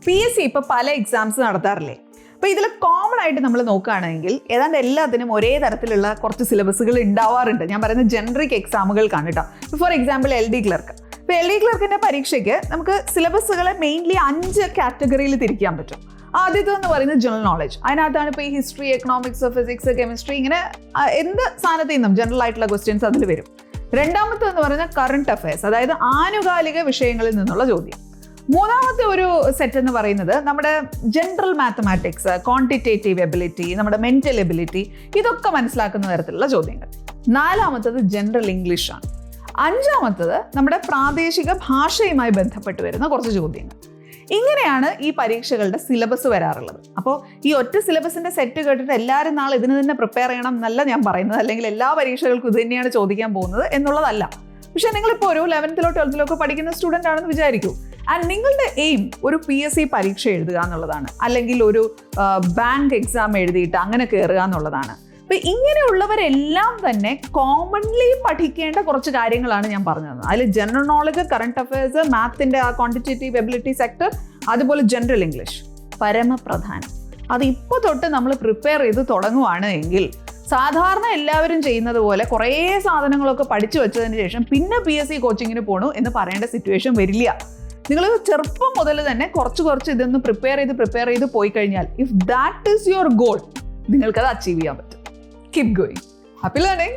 PSC ഇപ്പോൾ പല exams നടത്താറില്ലേ? അപ്പോൾ ഇതിൽ കോമൺ ആയിട്ട് നമ്മൾ നോക്കുകയാണെങ്കിൽ ഏതാണ്ട് എല്ലാത്തിനും ഒരേ തരത്തിലുള്ള കുറച്ച് സിലബസുകൾ ഉണ്ടാവാറുണ്ട്. ഞാൻ പറയുന്നത് ജനറിക് എക്സാമുകൾക്കാണ് കേട്ടോ. For example LD clerk. ഇപ്പോൾ LD ക്ലർക്കിൻ്റെ പരീക്ഷയ്ക്ക് നമുക്ക് സിലബസുകളെ മെയിൻലി 5 കാറ്റഗറിയിൽ തിരിക്കാൻ പറ്റും. ആദ്യത്തെന്ന് പറയുന്നത് ജനറൽ നോളജ്. അതിനകത്താണ് ഇപ്പോൾ ഈ ഹിസ്റ്ററി, എക്കണോമിക്സ്, ഫിസിക്സ്, കെമിസ്ട്രി, ഇങ്ങനെ എന്ത് സാധനത്തിൽ നിന്നും ജനറൽ ആയിട്ടുള്ള ക്വസ്റ്റ്യൻസ് അതിൽ വരും. രണ്ടാമത്തെന്ന് പറയുന്നത് കറണ്ട് അഫയേഴ്സ്, അതായത് ആനുകാലിക വിഷയങ്ങളിൽ നിന്നുള്ള ചോദ്യം. മൂന്നാമത്തെ ഒരു സെറ്റ് എന്ന് പറയുന്നത് നമ്മുടെ ജനറൽ മാത്തമാറ്റിക്സ്, ക്വാണ്ടിറ്റേറ്റീവ് എബിലിറ്റി, നമ്മുടെ മെന്റൽ എബിലിറ്റി, ഇതൊക്കെ മനസ്സിലാക്കുന്ന തരത്തിലുള്ള ചോദ്യങ്ങൾ. നാലാമത്തത് ജനറൽ ഇംഗ്ലീഷ് ആണ്. അഞ്ചാമത്തത് നമ്മുടെ പ്രാദേശിക ഭാഷയുമായി ബന്ധപ്പെട്ട് വരുന്ന കുറച്ച് ചോദ്യങ്ങൾ. ഇങ്ങനെയാണ് ഈ പരീക്ഷകളുടെ സിലബസ് വരാറുള്ളത്. അപ്പോൾ ഈ ഒറ്റ സിലബസിന്റെ സെറ്റ് കേട്ടിട്ട് എല്ലാവരും നാളെ ഇതിന് തന്നെ പ്രിപ്പയർ ചെയ്യണം എന്നല്ല ഞാൻ പറയുന്നത്, അല്ലെങ്കിൽ എല്ലാ പരീക്ഷകൾക്കും ഇത് തന്നെയാണ് ചോദിക്കാൻ പോകുന്നത് എന്നുള്ളതല്ല. പക്ഷെ നിങ്ങളിപ്പോൾ ഒരു 11th 12th പഠിക്കുന്ന സ്റ്റുഡൻ്റ് ആണെന്ന് വിചാരിക്കൂ. ആൻഡ് നിങ്ങളുടെ എയിം ഒരു PSC പരീക്ഷ എഴുതുക എന്നുള്ളതാണ്, അല്ലെങ്കിൽ ഒരു ബാങ്ക് എക്സാം എഴുതിയിട്ട് അങ്ങനെ കയറുക എന്നുള്ളതാണ്. അപ്പോൾ ഇങ്ങനെയുള്ളവരെല്ലാം തന്നെ കോമൺലി പഠിക്കേണ്ട കുറച്ച് കാര്യങ്ങളാണ് ഞാൻ പറഞ്ഞത്. അതിൽ ജനറൽ നോളജ്, കറണ്ട് അഫയേഴ്സ്, മാത്തിൻ്റെ ആ ക്വാണ്ടിറ്റേറ്റീവ് എബിലിറ്റി സെക്ടർ, അതുപോലെ ജനറൽ ഇംഗ്ലീഷ് പരമപ്രധാനം. അത് ഇപ്പോൾ തൊട്ട് നമ്മൾ പ്രിപ്പയർ ചെയ്ത് തുടങ്ങുവാണ് എങ്കിൽ സാധാരണ എല്ലാവരും ചെയ്യുന്നത് പോലെ കുറേ സാധനങ്ങളൊക്കെ പഠിച്ചു വെച്ചതിന് ശേഷം പിന്നെ PSC കോച്ചിങ്ങിന് പോകണു എന്ന് പറയേണ്ട സിറ്റുവേഷൻ വരില്ല. നിങ്ങൾ ചെറുപ്പം മുതൽ തന്നെ കുറച്ച് ഇതൊന്ന് പ്രിപ്പയർ ചെയ്ത് പോയി കഴിഞ്ഞാൽ, if that is your goal, നിങ്ങൾക്കത് അച്ചീവ് ചെയ്യാൻ പറ്റും. Keep going. Happy learning.